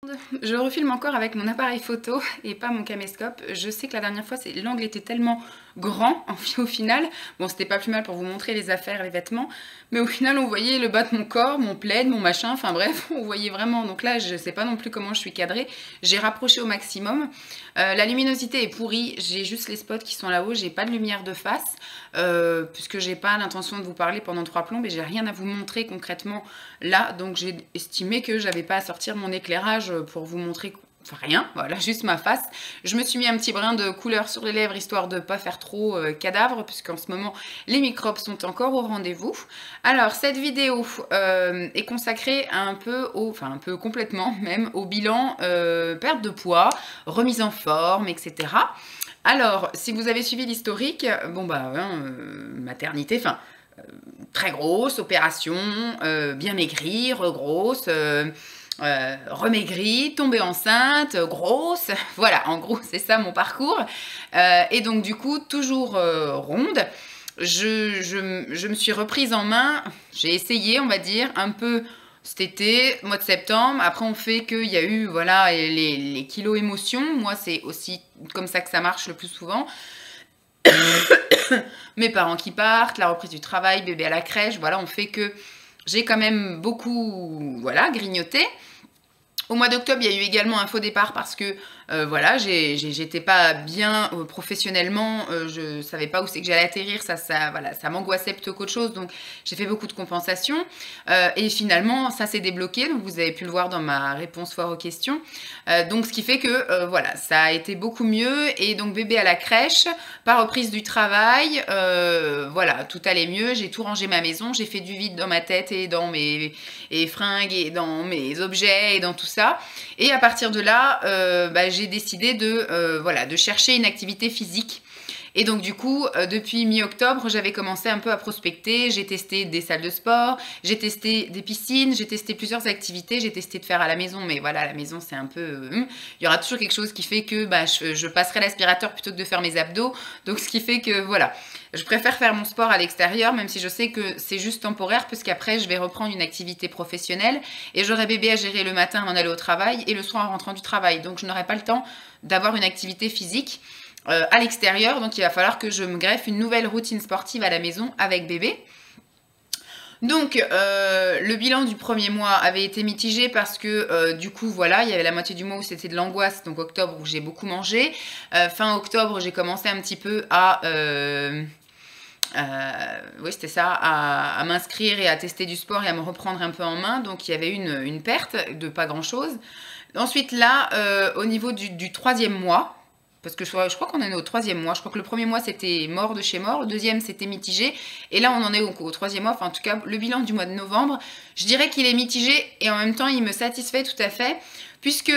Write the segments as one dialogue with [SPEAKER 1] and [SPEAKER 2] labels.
[SPEAKER 1] Je refilme encore avec mon appareil photo et pas mon caméscope. Je sais que la dernière fois, l'angle était tellement grand au final. Bon, c'était pas plus mal pour vous montrer les affaires, les vêtements. Mais au final, on voyait le bas de mon corps, mon plaid, mon machin. Enfin bref, on voyait vraiment. Donc là, je sais pas non plus comment je suis cadrée. J'ai rapproché au maximum. La luminosité est pourrie. J'ai juste les spots qui sont là-haut. J'ai pas de lumière de face. Puisque j'ai pas l'intention de vous parler pendant 3 plombes et j'ai rien à vous montrer concrètement là. Donc j'ai estimé que j'avais pas à sortir mon éclairage pour vous montrer rien, voilà, juste ma face. Je me suis mis un petit brin de couleur sur les lèvres histoire de pas faire trop cadavre, puisqu'en ce moment les microbes sont encore au rendez-vous. Alors cette vidéo est consacrée un peu enfin un peu complètement même au bilan perte de poids, remise en forme, etc. Alors si vous avez suivi l'historique, bon bah maternité, enfin très grosse, opération, bien maigrie, regrosse, remaigrie, tombée enceinte, grosse, voilà, en gros c'est ça mon parcours. Et donc du coup, toujours ronde, je me suis reprise en main, j'ai essayé, on va dire, un peu cet été, mois de septembre. Après on fait qu'il y a eu, voilà, les kilos émotions. Moi c'est aussi comme ça que ça marche le plus souvent. Mes parents qui partent, la reprise du travail, bébé à la crèche, voilà, on fait que j'ai quand même beaucoup, voilà, grignoté. Au mois d'octobre, il y a eu également un faux départ parce que voilà, j'étais pas bien professionnellement, je savais pas où c'est que j'allais atterrir, voilà, ça m'angoissait plutôt qu'autre chose, donc j'ai fait beaucoup de compensations et finalement ça s'est débloqué, donc vous avez pu le voir dans ma réponse foire aux questions. Donc ce qui fait que voilà, ça a été beaucoup mieux et donc bébé à la crèche, pas reprise du travail, voilà, tout allait mieux, j'ai tout rangé ma maison, j'ai fait du vide dans ma tête et dans mes fringues et dans mes objets et dans tout ça. Et à partir de là, j'ai décidé de chercher une activité physique. Et donc du coup, depuis mi-octobre, j'avais commencé un peu à prospecter. J'ai testé des salles de sport, j'ai testé des piscines, j'ai testé plusieurs activités. J'ai testé de faire à la maison, mais voilà, à la maison c'est un peu... il y aura toujours quelque chose qui fait que je passerai l'aspirateur plutôt que de faire mes abdos. Donc ce qui fait que voilà, je préfère faire mon sport à l'extérieur, même si je sais que c'est juste temporaire, puisqu'après je vais reprendre une activité professionnelle et j'aurai bébé à gérer le matin avant d'aller au travail et le soir en rentrant du travail. Donc je n'aurai pas le temps d'avoir une activité physique à l'extérieur, donc il va falloir que je me greffe une nouvelle routine sportive à la maison avec bébé. Donc le bilan du premier mois avait été mitigé parce que du coup voilà, il y avait la moitié du mois où c'était de l'angoisse, donc octobre où j'ai beaucoup mangé. Fin octobre j'ai commencé un petit peu à... oui c'était ça, à m'inscrire et à tester du sport et à me reprendre un peu en main, donc il y avait une perte de pas grand chose. Ensuite là, au niveau du troisième mois, parce que je crois qu'on en est au troisième mois. Je crois que le premier mois, c'était mort de chez mort. Le deuxième, c'était mitigé. Et là, on en est au troisième mois. Enfin, en tout cas, le bilan du mois de novembre, je dirais qu'il est mitigé. Et en même temps, il me satisfait tout à fait. Puisque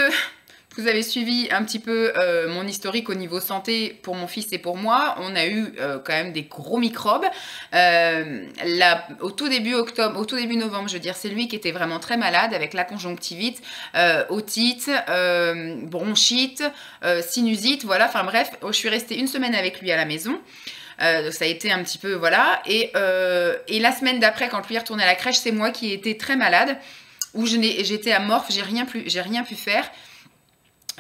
[SPEAKER 1] vous avez suivi un petit peu mon historique au niveau santé pour mon fils et pour moi. On a eu quand même des gros microbes. Au tout début novembre, je veux dire, c'est lui qui était vraiment très malade avec la conjonctivite, otite, bronchite, sinusite, voilà. Enfin bref, je suis restée une semaine avec lui à la maison. Ça a été un petit peu, voilà. Et la semaine d'après, quand lui est retourné à la crèche, c'est moi qui ai été très malade, où j'étais amorphe, j'ai rien pu faire.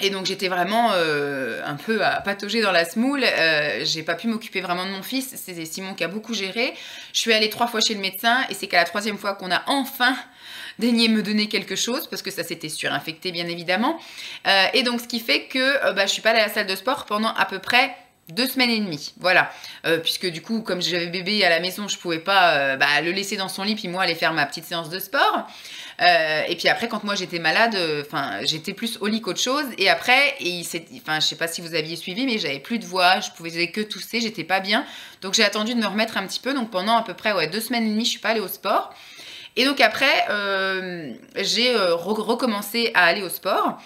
[SPEAKER 1] Et donc j'étais vraiment un peu à patauger dans la semoule, j'ai pas pu m'occuper vraiment de mon fils, c'est Simon qui a beaucoup géré. Je suis allée 3 fois chez le médecin et c'est qu'à la 3e fois qu'on a enfin daigné me donner quelque chose, parce que ça s'était surinfecté bien évidemment. Et donc ce qui fait que je suis pas allée à la salle de sport pendant à peu près 2 semaines et demie, voilà, puisque du coup comme j'avais bébé à la maison, je pouvais pas le laisser dans son lit puis moi aller faire ma petite séance de sport. Et puis après, quand moi j'étais malade, j'étais plus au lit qu'autre chose. Et après, je sais pas si vous aviez suivi, mais j'avais plus de voix, je pouvais que tousser, j'étais pas bien. Donc j'ai attendu de me remettre un petit peu. Donc pendant à peu près 2 semaines et demie, je suis pas allée au sport. Et donc après, j'ai recommencé à aller au sport.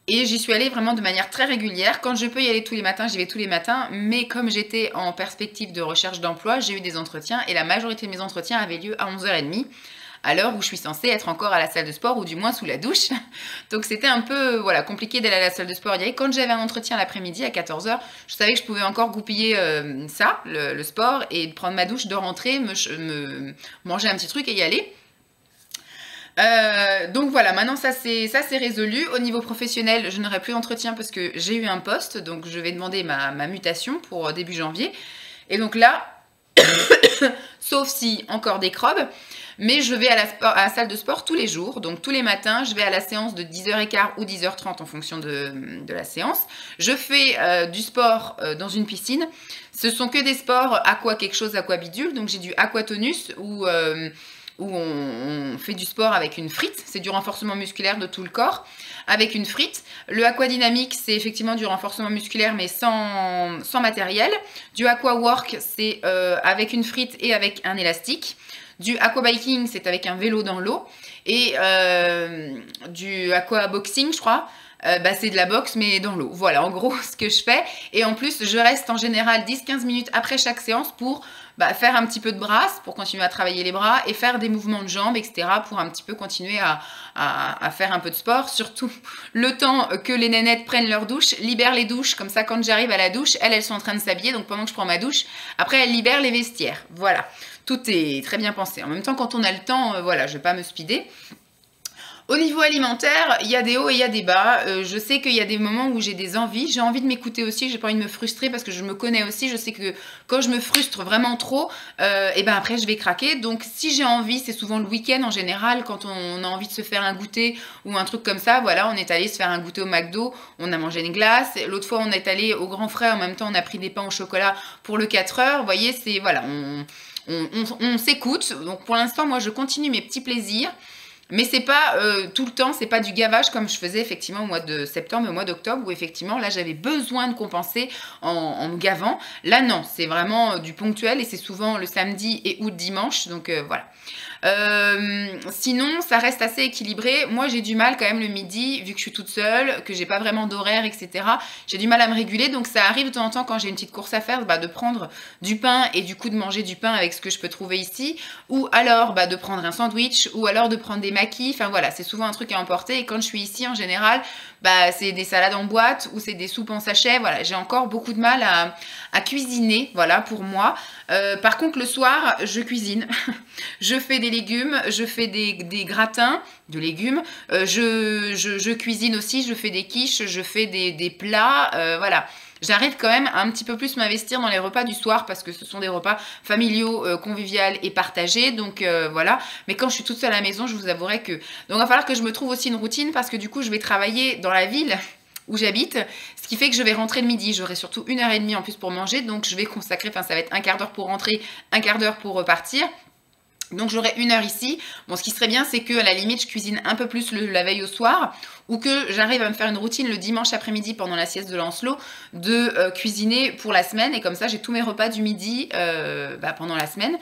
[SPEAKER 1] Et j'y suis allée vraiment de manière très régulière. Quand je peux y aller tous les matins, j'y vais tous les matins. Mais comme j'étais en perspective de recherche d'emploi, j'ai eu des entretiens. Et la majorité de mes entretiens avaient lieu à 11h30. À l'heure où je suis censée être encore à la salle de sport ou du moins sous la douche. Donc c'était un peu voilà, compliqué d'aller à la salle de sport. Quand j'avais un entretien l'après-midi à 14h, je savais que je pouvais encore goupiller le sport et prendre ma douche, de rentrer, me manger un petit truc et y aller. Donc voilà, maintenant ça c'est résolu. Au niveau professionnel, je n'aurai plus d'entretien parce que j'ai eu un poste, donc je vais demander ma mutation pour début janvier. Et donc là, sauf si encore des crobes, mais je vais à la salle de sport tous les jours. Donc tous les matins, je vais à la séance de 10h15 ou 10h30 en fonction de la séance. Je fais du sport dans une piscine. Ce sont que des sports aqua quelque chose, aqua bidule. Donc j'ai du aquatonus où on fait du sport avec une frite, c'est du renforcement musculaire de tout le corps, avec une frite. Le aquadynamique, c'est effectivement du renforcement musculaire, mais sans matériel. Du aquawork, c'est avec une frite et avec un élastique. Du aquabiking, c'est avec un vélo dans l'eau. Et du aquaboxing, je crois, c'est de la boxe mais dans l'eau. Voilà, en gros, ce que je fais. Et en plus, je reste en général 10-15 minutes après chaque séance pour faire un petit peu de brasse, pour continuer à travailler les bras et faire des mouvements de jambes, etc. pour un petit peu continuer à faire un peu de sport. Surtout le temps que les nénettes prennent leur douche, libèrent les douches. Comme ça, quand j'arrive à la douche, elles sont en train de s'habiller. Donc pendant que je prends ma douche, après, elles libèrent les vestiaires. Voilà, tout est très bien pensé. En même temps, quand on a le temps, voilà, je ne vais pas me speeder. Au niveau alimentaire, il y a des hauts et il y a des bas. Je sais qu'il y a des moments où j'ai des envies. J'ai envie de m'écouter aussi. J'ai pas envie de me frustrer parce que je me connais aussi. Je sais que quand je me frustre vraiment trop, et après je vais craquer. Donc si j'ai envie, c'est souvent le week-end en général quand on a envie de se faire un goûter ou un truc comme ça. Voilà, on est allé se faire un goûter au McDo. On a mangé une glace. L'autre fois, on est allé au Grand Frais. En même temps, on a pris des pains au chocolat pour le 4 heures. Vous voyez, c'est voilà, on s'écoute. Donc pour l'instant, moi, je continue mes petits plaisirs. Mais c'est pas tout le temps, c'est pas du gavage comme je faisais effectivement au mois de septembre et au mois d'octobre où effectivement là j'avais besoin de compenser en me gavant. Là non, c'est vraiment du ponctuel et c'est souvent le samedi et ou le dimanche, donc voilà. Sinon ça reste assez équilibré. Moi j'ai du mal quand même le midi vu que je suis toute seule, que j'ai pas vraiment d'horaire, etc. J'ai du mal à me réguler, donc ça arrive de temps en temps quand j'ai une petite course à faire de prendre du pain et du coup de manger du pain avec ce que je peux trouver ici, ou alors de prendre un sandwich, ou alors de prendre des maquis. Enfin voilà, c'est souvent un truc à emporter et quand je suis ici en général, c'est des salades en boîte ou c'est des soupes en sachet. Voilà, j'ai encore beaucoup de mal à cuisiner, voilà, pour moi. Par contre le soir je cuisine. Je fais des légumes, je fais des gratins de légumes, je cuisine aussi, je fais des quiches, je fais des plats, voilà. J'arrive quand même à un petit peu plus m'investir dans les repas du soir parce que ce sont des repas familiaux, conviviaux et partagés. Donc voilà. Mais quand je suis toute seule à la maison, je vous avouerai que... Donc il va falloir que je me trouve aussi une routine parce que du coup, je vais travailler dans la ville où j'habite, ce qui fait que je vais rentrer le midi. J'aurai surtout 1h30 en plus pour manger. Donc je vais consacrer, enfin ça va être un quart d'heure pour rentrer, un quart d'heure pour repartir. Donc j'aurai 1 heure ici. Bon, ce qui serait bien, c'est que à la limite, je cuisine un peu plus la veille au soir ou que j'arrive à me faire une routine le dimanche après-midi pendant la sieste de Lancelot de cuisiner pour la semaine. Et comme ça, j'ai tous mes repas du midi pendant la semaine.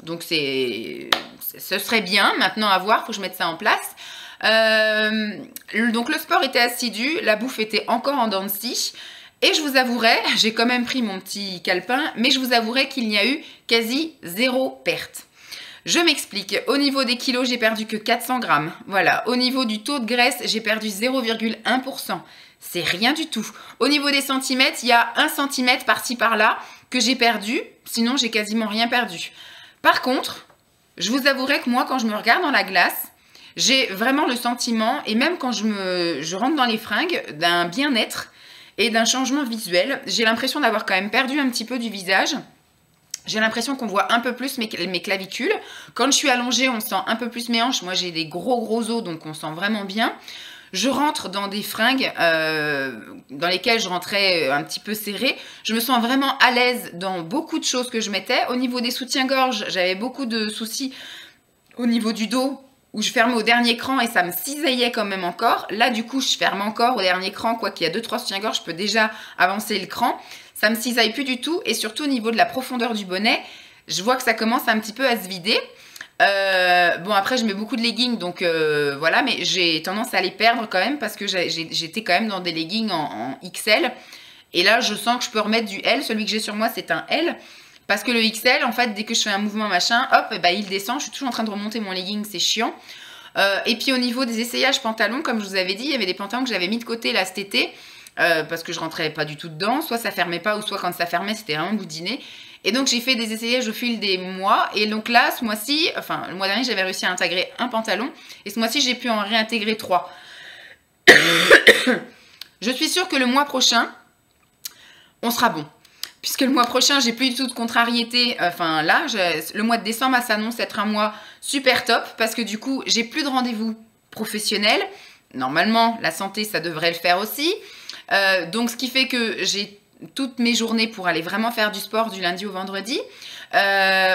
[SPEAKER 1] Donc ce serait bien. Maintenant, à voir, il faut que je mette ça en place. Donc le sport était assidu, la bouffe était encore en dents de scie. Et je vous avouerai, j'ai quand même pris mon petit calepin, mais je vous avouerai qu'il n'y a eu quasi 0 perte. Je m'explique. Au niveau des kilos, j'ai perdu que 400 grammes. Voilà. Au niveau du taux de graisse, j'ai perdu 0,1%. C'est rien du tout. Au niveau des centimètres, il y a 1 centimètre par-ci par-là que j'ai perdu. Sinon, j'ai quasiment rien perdu. Par contre, je vous avouerai que moi, quand je me regarde dans la glace, j'ai vraiment le sentiment, et même quand je rentre dans les fringues, d'un bien-être et d'un changement visuel. J'ai l'impression d'avoir quand même perdu un petit peu du visage. J'ai l'impression qu'on voit un peu plus mes clavicules. Quand je suis allongée, on sent un peu plus mes hanches. Moi, j'ai des gros os, donc on sent vraiment bien. Je rentre dans des fringues dans lesquelles je rentrais un petit peu serrée. Je me sens vraiment à l'aise dans beaucoup de choses que je mettais. Au niveau des soutiens-gorge, j'avais beaucoup de soucis au niveau du dos où je fermais au dernier cran et ça me cisaillait quand même encore. Là, du coup, je ferme encore au dernier cran. Quoi qu'il y a 2-3 soutiens-gorge, je peux déjà avancer le cran. Ça me cisaille plus du tout et surtout au niveau de la profondeur du bonnet, je vois que ça commence un petit peu à se vider. Bon après je mets beaucoup de leggings donc voilà, mais j'ai tendance à les perdre quand même parce que j'étais quand même dans des leggings en XL et là je sens que je peux remettre du L. Celui que j'ai sur moi c'est un L parce que le XL en fait dès que je fais un mouvement machin hop il descend. Je suis toujours en train de remonter mon legging, c'est chiant. Et puis au niveau des essayages pantalons, comme je vous avais dit, il y avait des pantalons que j'avais mis de côté là cet été parce que je rentrais pas du tout dedans, soit ça fermait pas ou soit quand ça fermait c'était vraiment boudiné. Et donc j'ai fait des essayages au fil des mois. Et donc là, ce mois-ci, enfin le mois dernier, j'avais réussi à intégrer un pantalon. Et ce mois-ci, j'ai pu en réintégrer 3. Je suis sûre que le mois prochain, on sera bon. Puisque le mois prochain, j'ai plus du tout de contrariété. Enfin là, le mois de décembre, ça s'annonce être un mois super top. Parce que du coup, j'ai plus de rendez-vous professionnels. Normalement, la santé, ça devrait le faire aussi. Donc ce qui fait que j'ai toutes mes journées pour aller vraiment faire du sport du lundi au vendredi.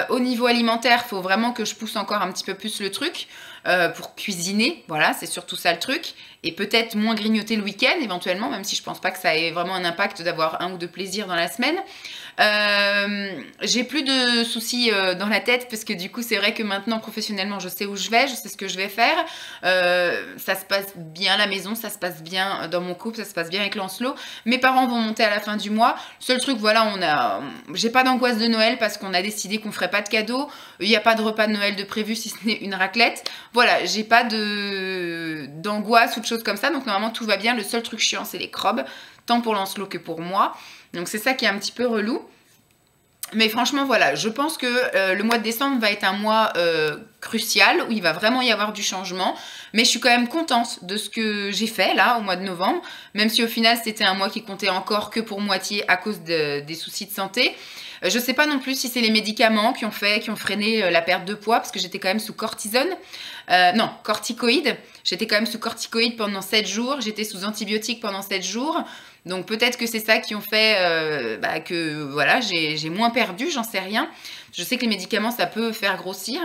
[SPEAKER 1] Au niveau alimentaire, il faut vraiment que je pousse encore un petit peu plus le truc pour cuisiner. Voilà, c'est surtout ça le truc. Et peut-être moins grignoter le week-end éventuellement, même si je pense pas que ça ait vraiment un impact d'avoir un ou deux plaisirs dans la semaine. J'ai plus de soucis dans la tête parce que du coup c'est vrai que maintenant professionnellement je sais où je vais, je sais ce que je vais faire. Ça se passe bien à la maison, ça se passe bien dans mon couple, ça se passe bien avec Lancelot. Mes parents vont monter à la fin du mois. Seul truc, voilà, j'ai pas d'angoisse de Noël parce qu'on a décidé qu'on ferait pas de cadeaux. Il n'y a pas de repas de Noël de prévu si ce n'est une raclette. Voilà, j'ai pas d'angoisse ou de choses comme ça. Donc normalement tout va bien. Le seul truc chiant c'est les crobes, tant pour Lancelot que pour moi. Donc c'est ça qui est un petit peu relou. Mais franchement, voilà, je pense que le mois de décembre va être un mois crucial, où il va vraiment y avoir du changement. Mais je suis quand même contente de ce que j'ai fait, là, au mois de novembre. Même si au final, c'était un mois qui comptait encore que pour moitié à cause des soucis de santé. Je ne sais pas non plus si c'est les médicaments qui ont freiné la perte de poids, parce que j'étais quand même sous cortisone. Non, corticoïdes. J'étais quand même sous corticoïdes pendant 7 jours. J'étais sous antibiotiques pendant 7 jours. Donc peut-être que c'est ça qui ont fait que voilà, j'ai moins perdu, j'en sais rien. Je sais que les médicaments, ça peut faire grossir.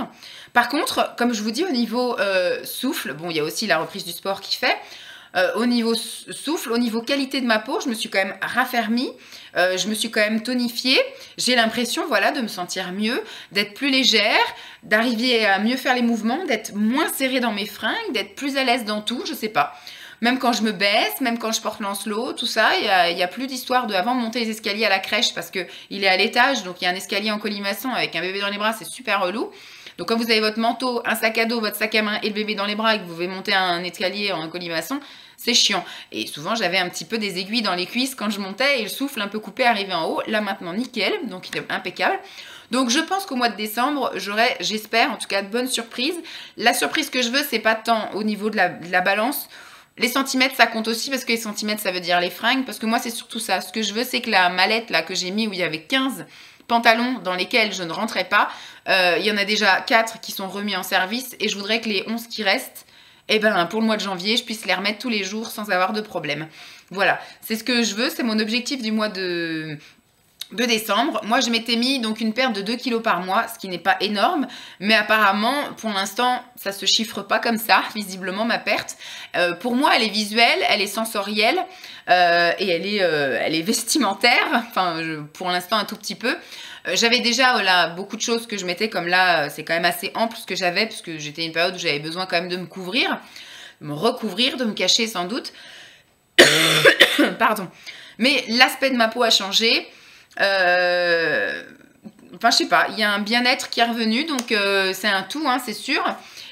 [SPEAKER 1] Par contre, comme je vous dis, au niveau souffle, bon, il y a aussi la reprise du sport qui fait. Au niveau souffle, au niveau qualité de ma peau, je me suis quand même raffermie, je me suis quand même tonifiée. J'ai l'impression, voilà, de me sentir mieux, d'être plus légère, d'arriver à mieux faire les mouvements, d'être moins serrée dans mes fringues, d'être plus à l'aise dans tout, je sais pas. Même quand je me baisse, même quand je porte Lancelot, tout ça, il y a plus d'histoire de avant de monter les escaliers à la crèche parce qu'il est à l'étage, donc il y a un escalier en colimaçon avec un bébé dans les bras, c'est super relou. Donc quand vous avez votre manteau, un sac à dos, votre sac à main et le bébé dans les bras et que vous devez monter un escalier en colimaçon, c'est chiant. Et souvent j'avais un petit peu des aiguilles dans les cuisses quand je montais et le souffle un peu coupé arrivé en haut. Là maintenant nickel, donc il est impeccable. Donc je pense qu'au mois de décembre, j'aurai, j'espère en tout cas, de bonnes surprises. La surprise que je veux, c'est pas tant au niveau de la balance. Les centimètres, ça compte aussi parce que les centimètres, ça veut dire les fringues. Parce que moi, c'est surtout ça. Ce que je veux, c'est que la mallette là que j'ai mis où il y avait 15 pantalons dans lesquels je ne rentrais pas, il y en a déjà 4 qui sont remis en service. Et je voudrais que les 11 qui restent, eh ben, pour le mois de janvier, je puisse les remettre tous les jours sans avoir de problème. Voilà, c'est ce que je veux. C'est mon objectif du mois de décembre. Moi, je m'étais mis donc une perte de 2 kilos par mois, ce qui n'est pas énorme, mais apparemment, pour l'instant, ça se chiffre pas comme ça, visiblement, ma perte. Pour moi, elle est visuelle, elle est sensorielle et elle est vestimentaire, enfin, pour l'instant, un tout petit peu. J'avais déjà voilà, beaucoup de choses que je mettais, comme là, c'est quand même assez ample ce que j'avais, parce que j'étais une période où j'avais besoin quand même de me couvrir, de me recouvrir, de me cacher sans doute. Pardon. Mais l'aspect de ma peau a changé. Enfin je sais pas, il y a un bien-être qui est revenu, donc c'est un tout, hein, c'est sûr.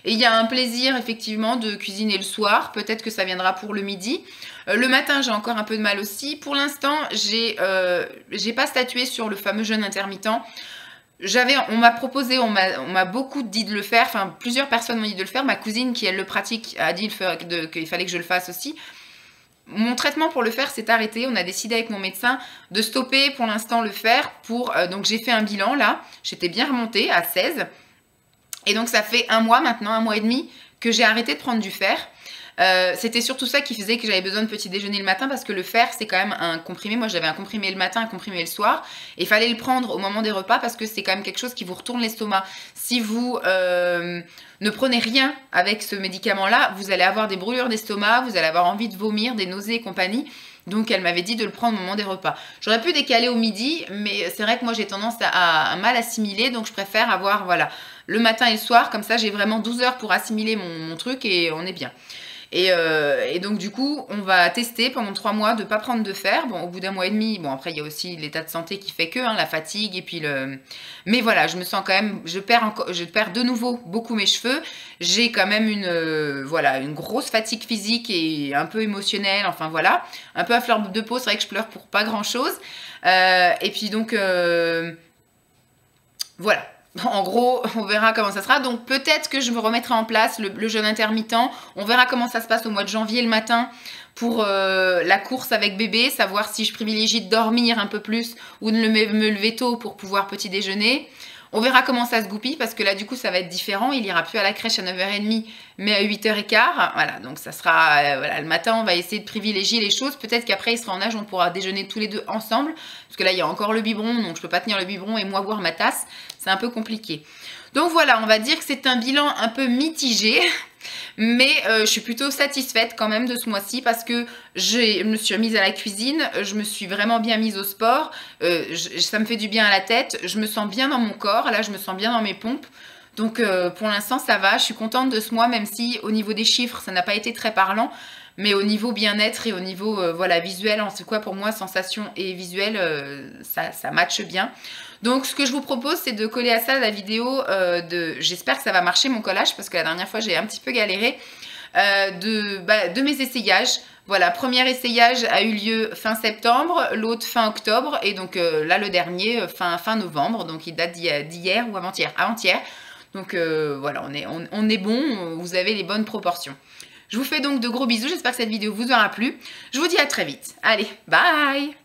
[SPEAKER 1] Et il y a un plaisir effectivement de cuisiner le soir, peut-être que ça viendra pour le midi. Le matin j'ai encore un peu de mal aussi. Pour l'instant j'ai pas statué sur le fameux jeûne intermittent. On m'a proposé, on m'a beaucoup dit de le faire, enfin plusieurs personnes m'ont dit de le faire. Ma cousine qui elle le pratique a dit qu'il fallait que je le fasse aussi. Mon traitement pour le faire s'est arrêté. On a décidé avec mon médecin de stopper pour l'instant le fer. Donc j'ai fait un bilan là. J'étais bien remontée à 16. Et donc ça fait un mois maintenant, un mois et demi que j'ai arrêté de prendre du fer. C'était surtout ça qui faisait que j'avais besoin de petit déjeuner le matin parce que le fer c'est quand même un comprimé. Moi j'avais un comprimé le matin, un comprimé le soir. Et il fallait le prendre au moment des repas parce que c'est quand même quelque chose qui vous retourne l'estomac. Si vous ne prenez rien avec ce médicament-là, vous allez avoir des brûlures d'estomac, vous allez avoir envie de vomir, des nausées et compagnie. Donc elle m'avait dit de le prendre au moment des repas. J'aurais pu décaler au midi, mais c'est vrai que moi j'ai tendance à mal assimiler, donc je préfère avoir voilà, le matin et le soir, comme ça j'ai vraiment 12 heures pour assimiler mon truc et on est bien. Et donc du coup, on va tester pendant 3 mois de ne pas prendre de fer. Bon, au bout d'un mois et demi, bon après il y a aussi l'état de santé qui fait que, hein, la fatigue et puis le... Mais voilà, je me sens quand même, je perds de nouveau beaucoup mes cheveux. J'ai quand même voilà, une grosse fatigue physique et un peu émotionnelle, enfin voilà. Un peu à fleur de peau, c'est vrai que je pleure pour pas grand chose. Et puis donc... Voilà. En gros, on verra comment ça sera. Donc peut-être que je me remettrai en place le jeûne intermittent. On verra comment ça se passe au mois de janvier le matin pour la course avec bébé, savoir si je privilégie de dormir un peu plus ou de me lever tôt pour pouvoir petit déjeuner. On verra comment ça se goupille parce que là du coup ça va être différent. Il ira plus à la crèche à 9h30 mais à 8h15. Voilà, donc ça sera voilà, le matin on va essayer de privilégier les choses. Peut-être qu'après il sera en âge où on pourra déjeuner tous les deux ensemble. Parce que là il y a encore le biberon donc je peux pas tenir le biberon et moi boire ma tasse. C'est un peu compliqué. Donc voilà, on va dire que c'est un bilan un peu mitigé. Mais je suis plutôt satisfaite quand même de ce mois-ci parce que je me suis remise à la cuisine, je me suis vraiment bien mise au sport, ça me fait du bien à la tête, je me sens bien dans mon corps, là je me sens bien dans mes pompes. Donc pour l'instant ça va, je suis contente de ce mois même si au niveau des chiffres ça n'a pas été très parlant. Mais au niveau bien-être et au niveau voilà, visuel, c'est quoi pour moi, sensation et visuel, ça matche bien. Donc ce que je vous propose, c'est de coller à ça la vidéo j'espère que ça va marcher mon collage, parce que la dernière fois j'ai un petit peu galéré, de mes essayages. Voilà, premier essayage a eu lieu fin septembre, l'autre fin octobre, et donc là le dernier fin novembre, donc il date d'hier ou avant-hier. Donc voilà, on est bon, vous avez les bonnes proportions. Je vous fais donc de gros bisous, j'espère que cette vidéo vous aura plu. Je vous dis à très vite. Allez, bye!